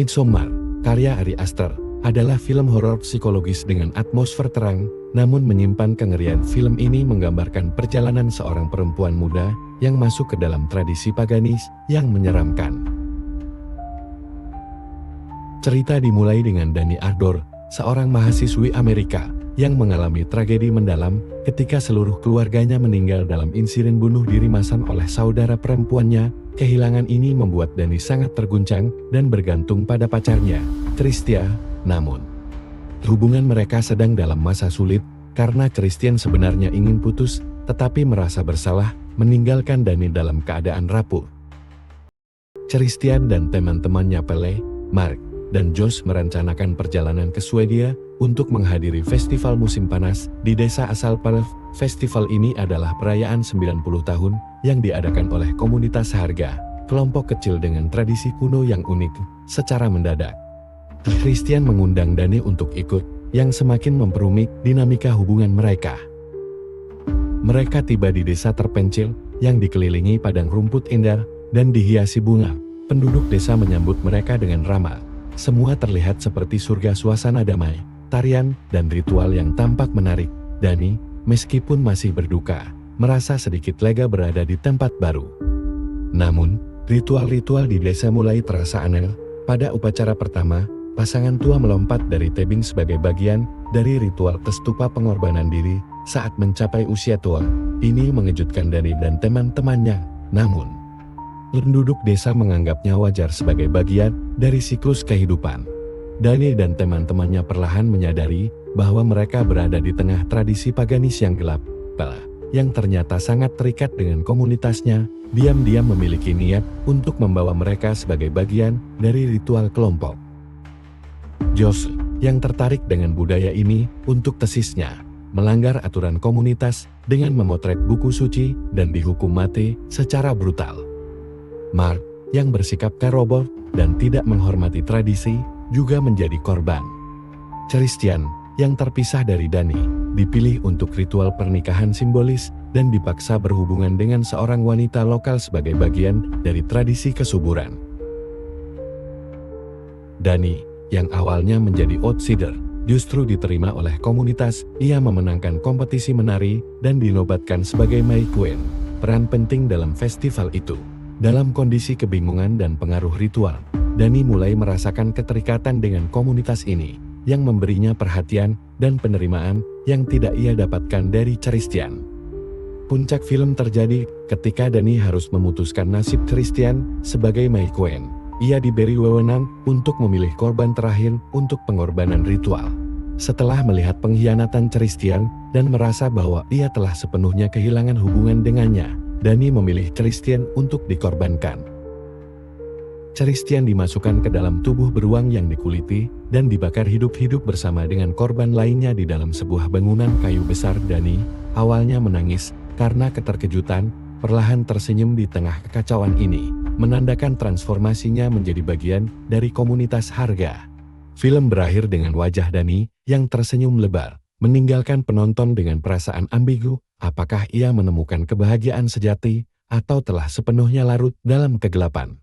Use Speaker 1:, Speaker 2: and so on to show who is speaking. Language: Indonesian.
Speaker 1: Midsommar, karya Ari Aster, adalah film horor psikologis dengan atmosfer terang, namun menyimpan kengerian. Film ini menggambarkan perjalanan seorang perempuan muda yang masuk ke dalam tradisi paganis yang menyeramkan. Cerita dimulai dengan Dani Ardor, seorang mahasiswi Amerika yang mengalami tragedi mendalam ketika seluruh keluarganya meninggal dalam insiden bunuh diri massal oleh saudara perempuannya. Kehilangan ini membuat Dani sangat terguncang dan bergantung pada pacarnya, Christian. Namun, hubungan mereka sedang dalam masa sulit karena Christian sebenarnya ingin putus, tetapi merasa bersalah meninggalkan Dani dalam keadaan rapuh. Christian dan teman-temannya Pelle, Mark, dan Josh merencanakan perjalanan ke Swedia untuk menghadiri festival musim panas di desa asal Pelle. Festival ini adalah perayaan 90 tahun yang diadakan oleh komunitas Harga, kelompok kecil dengan tradisi kuno yang unik. Secara mendadak, Christian mengundang Dani untuk ikut, yang semakin memperumit dinamika hubungan mereka. Mereka tiba di desa terpencil yang dikelilingi padang rumput indah dan dihiasi bunga. Penduduk desa menyambut mereka dengan ramah. Semua terlihat seperti surga, suasana damai, tarian, dan ritual yang tampak menarik. Dani, meskipun masih berduka, merasa sedikit lega berada di tempat baru. Namun, ritual-ritual di desa mulai terasa aneh. Pada upacara pertama, pasangan tua melompat dari tebing sebagai bagian dari ritual ke stupa pengorbanan diri saat mencapai usia tua. Ini mengejutkan Dani dan teman-temannya. Namun, penduduk desa menganggapnya wajar sebagai bagian dari siklus kehidupan. Dani dan teman-temannya perlahan menyadari bahwa mereka berada di tengah tradisi paganis yang gelap, yang ternyata sangat terikat dengan komunitasnya. Diam-diam memiliki niat untuk membawa mereka sebagai bagian dari ritual kelompok. Josh, yang tertarik dengan budaya ini, untuk tesisnya, melanggar aturan komunitas dengan memotret buku suci dan dihukum mati secara brutal. Mark, yang bersikap kayak dan tidak menghormati tradisi, juga menjadi korban. Christian, yang terpisah dari Dani, dipilih untuk ritual pernikahan simbolis dan dipaksa berhubungan dengan seorang wanita lokal sebagai bagian dari tradisi kesuburan. Dani, yang awalnya menjadi outsider, justru diterima oleh komunitas. Ia memenangkan kompetisi menari dan dinobatkan sebagai May Queen, peran penting dalam festival itu. Dalam kondisi kebingungan dan pengaruh ritual, Dani mulai merasakan keterikatan dengan komunitas ini, yang memberinya perhatian dan penerimaan yang tidak ia dapatkan dari Christian. Puncak film terjadi ketika Dani harus memutuskan nasib Christian sebagai May Queen. Ia diberi wewenang untuk memilih korban terakhir untuk pengorbanan ritual. Setelah melihat pengkhianatan Christian dan merasa bahwa ia telah sepenuhnya kehilangan hubungan dengannya, Dani memilih Christian untuk dikorbankan. Christian dimasukkan ke dalam tubuh beruang yang dikuliti dan dibakar hidup-hidup bersama dengan korban lainnya di dalam sebuah bangunan kayu besar. Dani awalnya menangis karena keterkejutan, perlahan tersenyum di tengah kekacauan ini, menandakan transformasinya menjadi bagian dari komunitas Harga. Film berakhir dengan wajah Dani yang tersenyum lebar, meninggalkan penonton dengan perasaan ambigu. Apakah ia menemukan kebahagiaan sejati atau telah sepenuhnya larut dalam kegelapan?